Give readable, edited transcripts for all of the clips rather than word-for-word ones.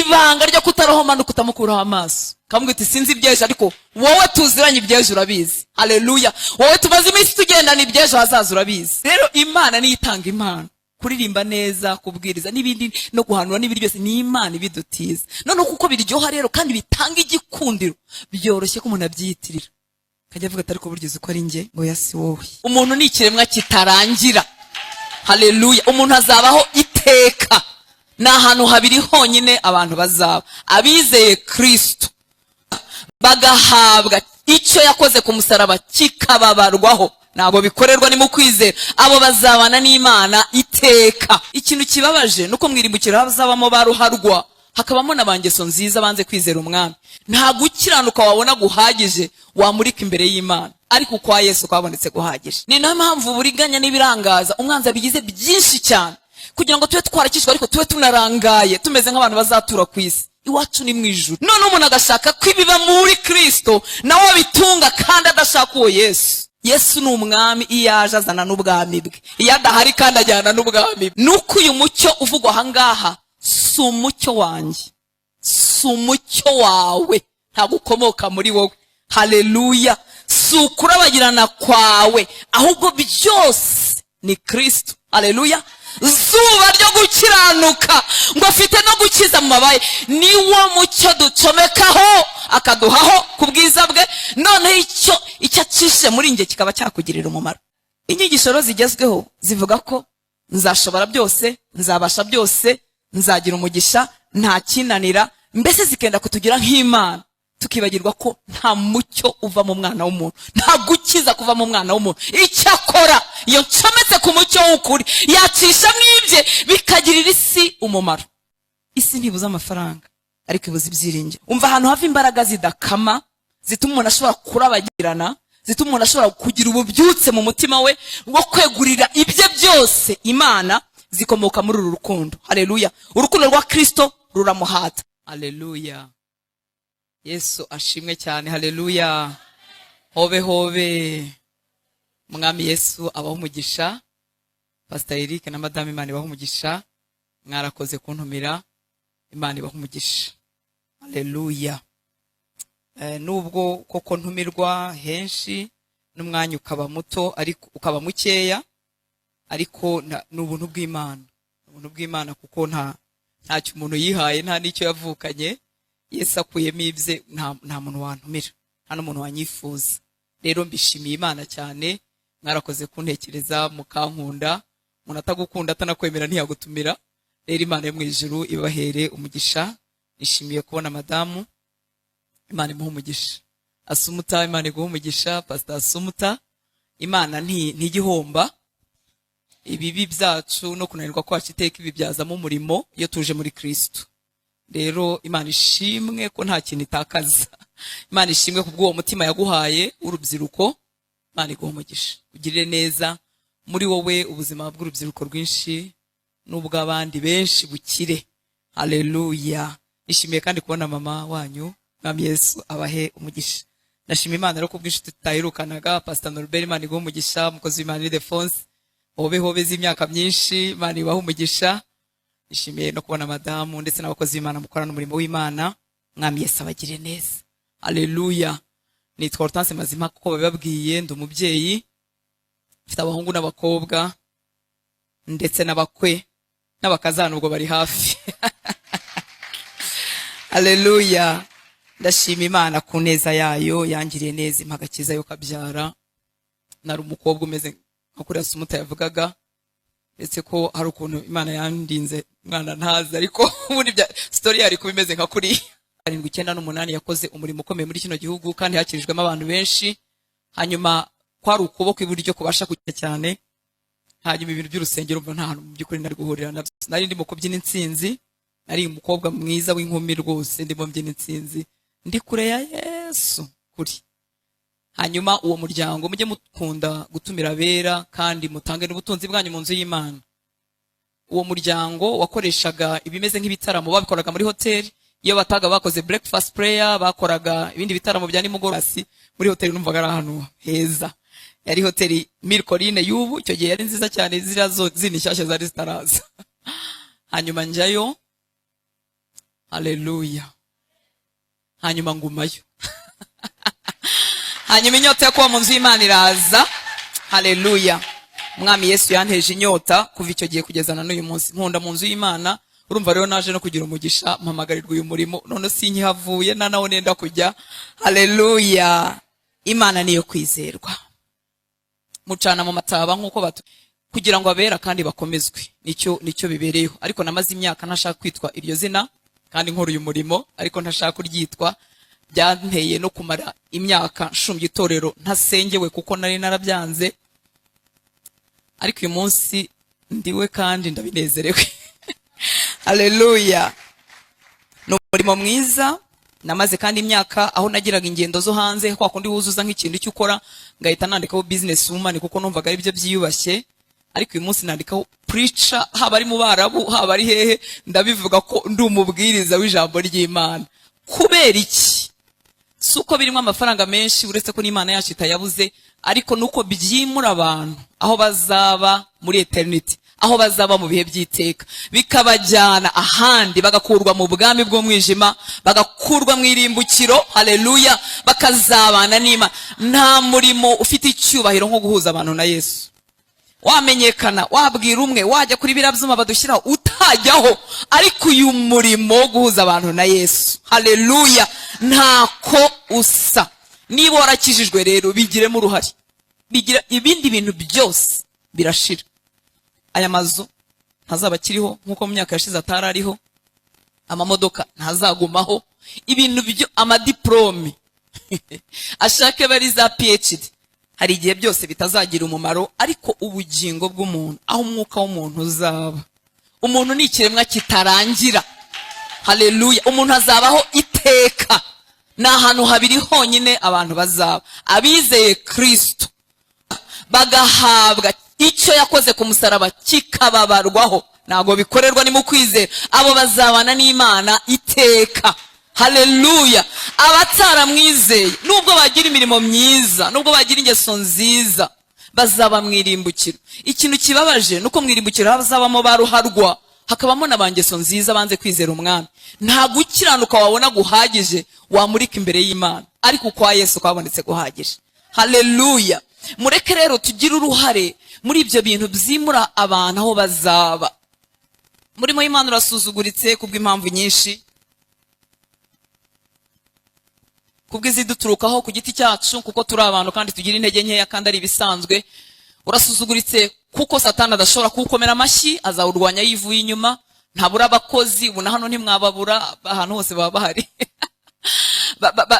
ibanga ryo kutarohoma no kutamukuraho amaso. Kamubwira iti sinzi ibyejo ariko wowe tuziranye ibyejo urabizi. Haleluya. Wowe tumaze iminsi tugendana ibyejo hazaza urabizi. Rero Imana niyo itanga impano. Kuririmba neza, kubwiriza n'ibindi no guhanura n'ibindi byose ni Imana ibidutiza. None kuko biryoha rero kandi bitanga igikundiro, byoroshye ko umuntu abyiyitirira. Kajya avuga atari ko burgize uko ari nge ngo yasi wowe. Umuntu ni ikiremwa kitarangira. Haleluya. Umuntu azabaho iteka. Na ahantu habiri honyine abantu bazaba. Abizeye Kristo bagahabwa icyo yakoze ku musaraba kikababarwaho. Nabo bikorerwa ni mu kwizera. Abo bazabana n'Imana iteka. Ikintu kibabaje nuko mwirimbukira hazabamo baruharwa, hakabamo nabangeso nziza banze kwizera umwami. Nta gukiranuka wabona guhagije wamurika imbere y'Imana, ariko kwa Yesu kwabonetse guhagije. Ni nayo mpamvu uburiganya n'ibirangaza umwanzi abigize byinshi cyane, kugira ngo tube twarakishwa ariko tube tunarangaye, tumeze nk'abantu bazatura ku isi. Iwacu ni mu ijuru. None umuntu agashaka kwibiba muri Kristo nawe bitunga kandi adashaka uwo Yesu. Yesu ni umwami, iyo aje azana n'ubwami bwe, iyo adahari kandi ajyana n'ubwami bwe. Nuko uyu mucyo uvugwa ahangaha si umucyo wanjye, si umucyo wawe, ntabwo ukomoka muri wowe. Haleluya. Si ukurabagirana kwawe, ahubwo byose ni Kristo. Haleluya. Zuba ryo gukiranuka ngo afite no gukiza mu mabaye, niwo mucyo ducomekaho akaduhaho ku bwiza bwe. None icyo acishe muri nge kikaba cyakugirira umumaro. Inyigisho zigezweho zivuga ko nzashobora byose, nzabasha byose, nzagira umugisha, nta kinanira, mbese zikenda kutugira nk'Imana, tukibagirwa ko nta mucyo uva mu mwana w'umuntu, nta gukiza kuva mu mwana w'umuntu. Icyakora iyo ncometse ku mucyo w'ukuri yacisha mwibye bikagirira isi umumaro. Isi ntibuza amafaranga ariko ibuza ibyiringiro. Umva ahantu hava imbaraga zidakama, zituma umuntu ashobora kurabagirana, zituma umuntu ashobora kugira ububyutse mu mutima we wo kwegurira ibye byose Imana, zikomoka muri uru rukundo. Haleluya. Urukundo rwa Kristo ruramuhata. Haleluya. Yesu ashimwe cyane. Haleluya. Hobe hobe. Mwami Yesu abaho umugisha. Pastor Eric na Madame Imana ibaho umugisha. Mwarakoze kuntumira. Imana ibaho umugisha. Haleluya. Nubwo koko ntumirwa henshi n'umwanya ukaba muto ariko ukaba mukeya, ariko n'ubuntu bw'Imana. Ubuntu bw'Imana kuko ntacyo umuntu yihaye, nta n'icyo yavukanye. Yesu akuyemo ibye, nta muntu wantumira, nta n'umuntu wanyifuza. Rero mbishimiye Imana cyane. Mwarakoze kuntekereza mukankunda. Umuntu atagukunda atanakwemera ntiyagutumira. Rero Imana yo mu ijuru ibahere umugisha. Nishimiye kubona madamu. Imana imuha umugisha. Asumuta, Imana iguha umugisha. Pastor Asumuta, Imana ntigihomba. Ibibi byacu no kunanirwa kwacu iteka ibibyazamo umurimo iyo tuje muri Kristo. Rero Imana ishimwe ko nta kintu itakaza. Imana ishimwe kubw'uwo mutima yaguhaye urubyiruko. Imana iguha umugisha. Ugirire neza muri wowe ubuzima bw'urubyiruko rwinshi n'ubw'abandi benshi bukire. Haleluya. Nishimiye kandi kubona mama wanyu. Mwami Yesu abahe umugisha. Nashimiye Imana rero kubw'inshi tutahirukanaga. Pastor Norbert, Imana iguha umugisha. Mukozi w'Imana Ildefonse, hobe z'imyaka myinshi, Imana ibahe umugisha. Nishimiye no kubona madamu ndetse n'abakozi b'Imana mukorana umurimo w'Imana. Mwami Yesu abagire neza. Haleluya. Nitwa Hortense Mazima kuko babibabwiye, ndi umubyeyi, mfite abahungu n'abakobwa ndetse n'abakwe n'abakazana ubwo bari hafi. Haleluya. Ndashima Imana ku neza yayo, yangiriye neza, impagakiza yo kabyara. Nari umukobwa umeze nka kuri Asumuta yavugaga, ndetse ko hari ukuntu Imana yandinze mwana ntazi, ariko ubundi bya story yari kubimeze nka kuri 798 yakoze umurimo ukomeye muri kino gihugu kandi hakirijwemo abantu benshi. Hanyuma kwari ukuboko iburyo kubasha kujya cyane. Hanyuma ibintu by'urusengero mva nta hantu mu by'ukuri nari guhurira nabyo. Nari ndimo kubyina intsinzi, nari umukobwa mwiza w'inkumi rwose, ndimo mbyina intsinzi ndi kure ya Yesu kuri. Hanyuma uwo muryango mujye mukunda gutumira abera kandi mutange n'ubutunzi bwanyu mu nzu y'Imana. Uwo muryango wakoreshaga ibimeze nk'ibitaramo, babikoraga muri hoteli. Iyo bataga bakoze breakfast prayer, bakoraga ibindi bitaramo bya nimugoroba muri hoteli. Numvaga ari ahantu heza. Yari hoteli Milcoline y'ubu, icyo gihe yari nziza cyane, zirazo zini shyashya zari zitaraza. Hanyuma njyayo, haleluya. Hanyuma ngumayo hanyuma inyota yo kuba mu nzu y'Imana iraza, haleluya. Umwami Yesu yanteje inyota kuva icyo gihe kugeza na n'uyu munsi. Nkunda mu nzu y'Imana, urumva rero naje no kugira umugisha mpamagarirwa uyu murimo, none sinkihavuye na nawo nenda kujya, haleluya. Imana niyo kwizerwa. Mucana mu mataba nk'uko batu kugira ngo abera kandi bakomezwe, nicyo bibereyeho. Ariko namaze imyaka ntashaka kwitwa iryo zina kandi nkora uyu murimo, ariko ntashaka kuryitwa. Byanteye no kumara imyaka nshumbye itorero ntasengewe kuko nari narabyanze, ariko uyu munsi ndiwe kandi ndabinezerewe haleluya. No murimo mwiza. Namaze kandi imyaka aho nagiraga ingendo zo hanze, kwa kundi wuzuza nk'ikintu cy'ukora ngahita nandikaho business woman kuko numvaga ari byo byiyubashye. Ariko uyu munsi nandikaho preacher, haba ari mu Barabu haba ari hehe, ndabivuga ko ndi umubwiriza w'ijambo ry'Imana. Kubera iki? Suko birimo amafaranga menshi, uretse ko n'Imana yacu itayabuze, ariko nuko byimura abantu aho bazaba muri eternity, aho bazaba mu bihe by'iteka, bikabajyana ahandi, bagakurwa mu bwami bw'umwijima, bagakurwa mu irimbukiro, haleluya, bakazabana n'Imana. Nta murimo ufite icyubahiro nko guhuza abantu na Yesu. Wamenyekana, wabwira umwe, wajya kuri birabyuma badushyiraho, utajyaho, ariko uyu murimo wo guhuza abantu na Yesu, haleluya, ntako usa. Niba warakijijwe rero bigiremo uruhare, bigira ibindi bintu byose birashira. Aya mazu ntazaba kiriho nkuko mu myaka yashize atarariho, amamodoka ntazagumaho, ibintu byo amadiplome ashake bari za PhD, hari igihe byose bitazagira umumaro. Ariko ubugingo bw'umuntu, aho umwuka w'umuntu uzaba, umuntu ni ikiremwa kitarangira, haleluya. Umuntu azabaho iteka. Ni ahantu habiri honyine abantu bazaba: abizeye Kristo bagahabwa icyo yakoze ku musaraba kikababarwaho, ntabwo bikorerwa ni mu kwizera. Abo bazabana n'Imana iteka, haleluya. Abataramwizeye nubwo bagira imirimo myiza, nubwo bagira ingeso nziza, bazaba mwirimbukiro. Ikintu kibabaje nuko mwirimbukiro hazabamo baruharwa, hakabamo n'abangeso nziza banze kwizera umwami. Nta gukiranuka wabona guhagije wamurika imbere y'Imana, ariko kwa Yesu kwabonetse guhagije, haleluya. Mureke rero tugire uruhare muri ibyo bintu byimura abantu aho bazaba. Murimo w'Imana urasuzuguritse kubw'impamvu nyinshi, kubw'iziduturukaho ku giti cyacu, kuko turi abantu kandi tugira intege nkeya kandi ari ibisanzwe. Urasuzuguritse kuko Satani adashobora kuwukomera amashyi, azawurwanya yivuye inyuma. Ntabura abakozi, ubu na hano ntimwababura, ahantu hose baba bahari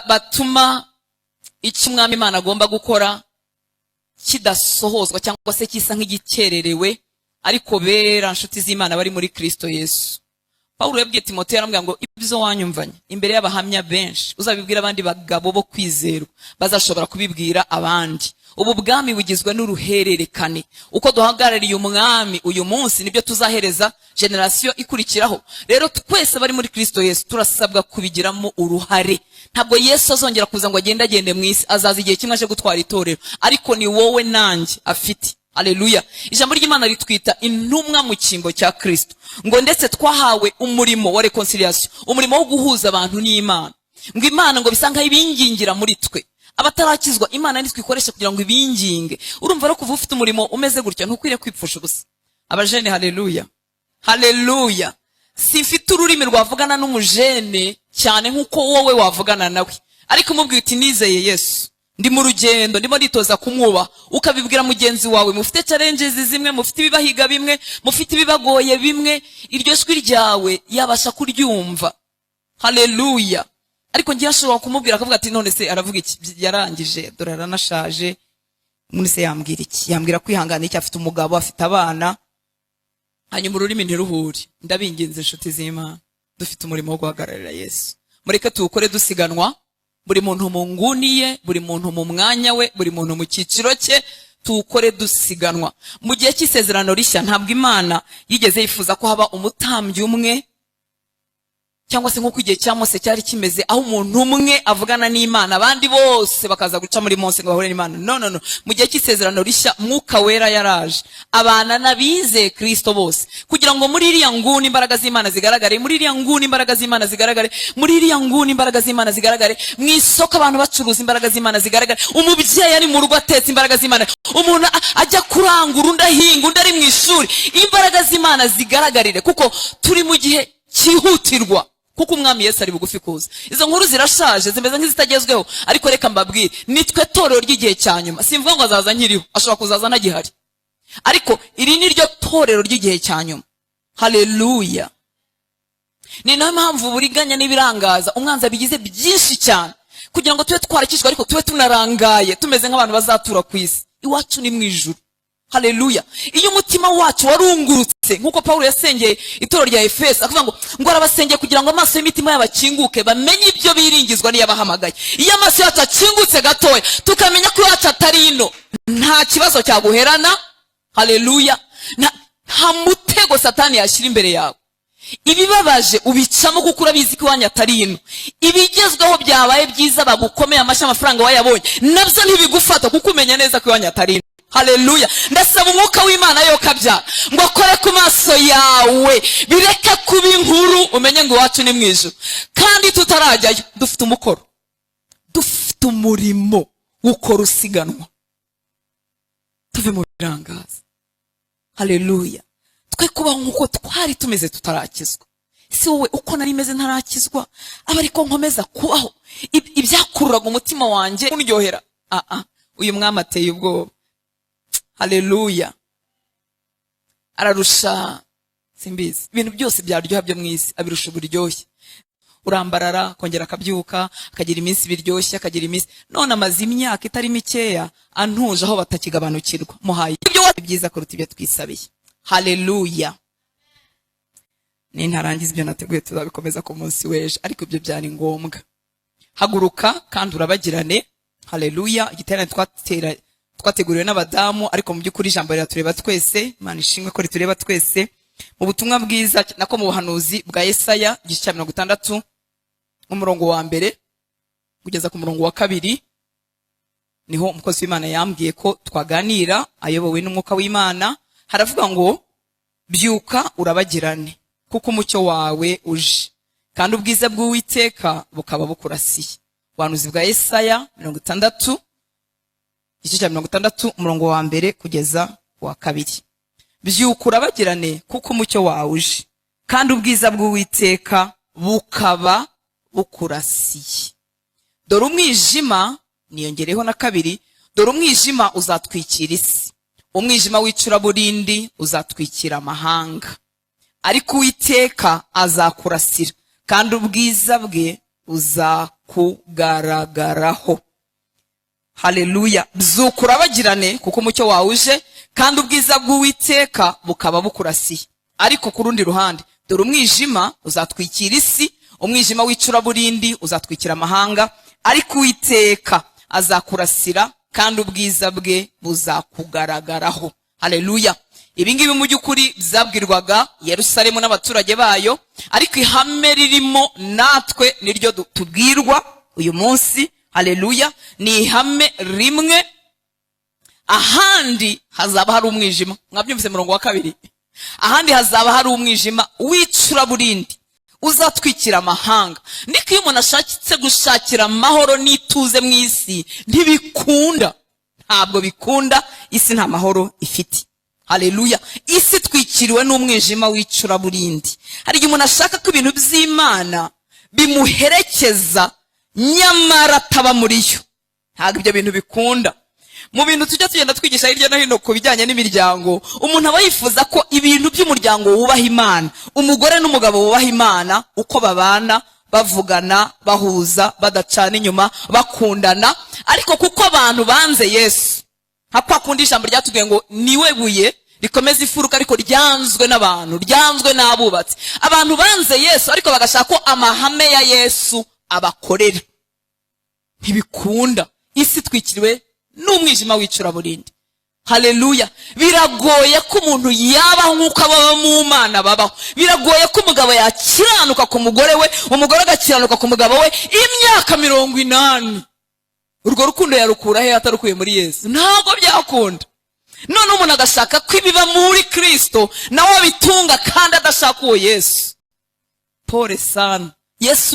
batuma icyo umwami Imana agomba gukora kidasohozwa cyangwa se kisa nk'igikererewe. Ariko bera nshuti z'Imana bari muri Kristo Yesu, Paulo yabwiye Timoteyo, aramubwira ngo ibyo wanyumvanye imbere y'abahamya benshi uzabibwira abandi bagabo bo kwizerwa, bazashobora kubibwira abandi. Ubu bwami bugizwe n'uruhererekane. Uko duhagarariye umwami uyu munsi nibyo tuzahereza generasiyo ikurikiraho. Rero twese bari muri Kristo Yesu turasabwa kubigiramo uruhare. Ntabwo Yesu azongera kuza ngo agende mu isi, azaza igihe kimwe aje gutwara itorero, ariko ni wowe nanjye afite, haleluya. Ijambo ry'Imana ritwita intumwa mu cyimbo cya Kristo, ngo ndetse twahawe umurimo wa reconciliation, umurimo wo guhuza abantu n'Imana. Ngo Imana ngo bisa nkaho ibingingira muri twe abatarakizwa, Imana nitwe ikoresha kugira ngo ibinginge. Urumva rero kuva ufite umurimo umeze gutya ntukwiriye kwipfusha ubusa. Abajene, haleluya, haleluya. Simfite ururimi rwavugana n'umujene cyane nkuko wowe wavugana nawe, ariko umubwira uti nizeye Yesu, ndi mu rugendo, ndimo nditoza kumwubaha. Ukabibwira mugenzi wawe, mufite challenges zimwe, mufite ibibahiga bimwe, mufite ibibagoye bimwe, iryo jwi ryawe yabasha kuryumva, haleluya. Ariko ngiye ashobora kumubwira akavuga ati none se aravuga iki, yarangije, dore aranashaje, muri se yambwira iki? Yambwira kwihangana iki, afite umugabo, afite abana. Hanyuma ururimi ntiruhure. Ndabinginze inshuti z'Imana, dufite umurimo wo guhagararira Yesu, mureke tuwukore dusiganwa, buri muntu mu nguni ye, buri muntu mu mwanya we, buri muntu mu cyiciro cye, tuwukore dusiganwa. Mu gihe cy'isezerano rishya ntabwo Imana yigeze yifuza ko haba umutambyi umwe cyangwa se nk'uko igihe cya Mose cyari kimeze, aho umuntu umwe avugana n'Imana abandi bose bakaza guca muri Mose ngo bahure n'Imana. No. Mu gihe cy'isezerano rishya Mwuka Wera yaraje abana n'abizeye Kristo bose, kugira ngo muri iriya nguni imbaraga z'Imana zigaragare, muri iriya nguni imbaraga z'Imana zigaragare, muri iriya nguni imbaraga z'Imana zigaragare, mu isoko abantu bacuruza imbaraga z'Imana zigaragare, umubyeyi ari mu rugo atetse imbaraga z'Imana, umuntu ajya kurangura, undi ahinga, undi ari mu ishuri, imbaraga z'Imana zigaragarire, kuko turi mu gihe cyihutirwa, kuko umwami Yesu ari bugufi kuza. Izo nkuru zirashaje, zimeze nk'izitagezweho, ariko reka mbabwire, nitwe torero ry'igihe cya nyuma. Simvuga ngo azaza nkiriho, ashobora kuzaza ntagihari, ariko iri ni ryo torero ry'igihe cya nyuma. Haleluya. Ni nayo mpamvu uburiganya n'ibirangaza umwanzi abigize byinshi cyane, kugira ngo tube twarakishwa, ariko tube tunarangaye, tumeze nk'abantu bazatura ku isi. Iwacu ni mu ijuru. Haleluya. Iyo umutima wacu warungurutse, nkuko Paulo yasengeye itorero rya Efeso, akavuga ngo arabasengeye kugira ngo amaso y'imitima yabakinguke, bamenye ibyo biringizwa niyabahamagaye. Iyo amaso yacu akingutse gatoya, tukamenya ko yacu atari ino, nta kibazo cyaguherana. Haleluya. Nta mutego Satani yashyira imbere yawe. Ibibabaje ubicamo kuko urabizi ko iwanyu atari ino. Ibigezweho byabaye byiza, bagukomeye amashyi, amafaranga wayabonye, nabyo ntibigufata kuko umenya neza ko iwanyu atari ino. Haleluya. Ndasaba Umwuka w'Imana yo kabyara ngo akore ku maso yawe, bireke kuba inkuru, umenye ngo iwacu ni mu ijuru. Kandi tutarajyayo dufite umukoro, dufite umurimo ukora usiganwa, tuve mu birangaza. Haleluya. Twe kubaho nk'uko twari tumeze tutarakizwa. Si wowe uko nari meze ntarakizwa, aba ariko nkomeza kubaho, ibyakururaga umutima wanjye unryohera. Uyu mwami ateye ubwoba. Haleluya. Ararusha, simbizi, ibintu byose byaryoha byo mu isi abirusha uburyoshye. Urambarara kongera akabyuka, akagira iminsi biryoshye, akagira iminsi, none amaze imyaka itari mikeya antuje aho batakigabanukirwa. Muhaye ibyo byiza kuruta ibyo twisabiye. Haleluya. Nintarangiza ibyo nateguye tuzabikomeza ku munsi w'ejo, ariko ibyo byari ngombwa. Haguruka kandi urabagirane. Haleluya. Igiterane twateguriwe n'abadamu, ariko mu by'ukuri ijambo riratureba twese. Imana ishimwe ko ritureba twese. Mu butumwa bwiza nako mu buhanuzi bwa Yesaya igice cya 60 umurongo wa 1 kugeza ku murongo wa 2, niho umukozi w'Imana yambwiye ko twaganira ayobowe n'Umwuka w'Imana. Haravuga ngo byuka urabagirane kuko umucyo wawe uje, kandi ubwiza bw'Uwiteka bukaba bukurasiye. Ubuhanuzi bwa Yesaya 60 igice cya 60 umurongo wa 1 kugeza wa 2. Byuka urabagirane kuko umucyo wawe uje, kandi ubwiza bw'Uwiteka bukaba bukurasiye. Dore umwijima, niyongereho na 2, dore umwijima uzatwikira isi, umwijima w'icuraburindi uzatwikira amahanga, ariko Uwiteka azakurasira, kandi ubwiza bwe buzakugaragaraho. Haleluya. Byuka urabagirane kuko umucyo wawe uje, kandi ubwiza bw'Uwiteka bukaba bukurasiye. Ariko ku rundi ruhande, dore umwijima uzatwikira isi, umwijima w'icuraburindi uzatwikira amahanga, ariko Uwiteka azakurasira, kandi ubwiza bwe buzakugaragaraho. Haleluya. Ibi ngibi mu by'ukuri byabwirwaga Yerusalemu n'abaturage bayo, ariko ihame ririmo natwe niryo tubwirwa uyu munsi. Haleluya. Ni ihame rimwe, ahandi hazaba hari umwijima. Mwabyumvise murongo wa 2? Ahandi hazaba hari umwijima w'icuraburindi uzatwikira amahanga. Niko iyo umuntu ashakitse gushakira amahoro n'ituze mu isi, ntibikunda, ntabwo bikunda. Isi nta mahoro ifite. Haleluya. Isi twikiriwe n'umwijima w'icuraburindi. Hari igihe umuntu ashaka ko ibintu by'Imana bimuherekeza, nyamara ataba muri yo. Ntabwo ibyo bintu bikunda. Mu bintu tujya tugenda twigisha hirya no hino ku bijyanye n'imiryango, umuntu aba yifuza ko ibintu by'umuryango wubaha Imana, umugore n'umugabo wubaha Imana, uko babana, bavugana, bahuza, badacana inyuma, bakundana. Ariko kuko abantu banze Yesu, hapfa kundi ijambo ryatubwiye ngo niwe buye rikomeza ifuruka, ariko ryanzwe n'abantu, ryanzwe n'abubatsi. Abantu banze Yesu, ariko bagashaka ko amahame ya Yesu abakorera. Ntibikunda. Isi twikiriwe n'umwijima w'icuraburindi. haleluya. Biragoye ko umuntu yabaho nk'uko ababa mu Mana babaho. Biragoye ko umugabo yakiranuka ku mugore we, umugore agakiranuka ku mugabo we imyaka 80. Urwo rukundo yarukura he atarukuye muri Yesu? Ntabwo byakunda. None umuntu agashaka ko ibiba muri Kristo nawe bitunga kandi adashaka uwo Yesu. Pole sana. Yesu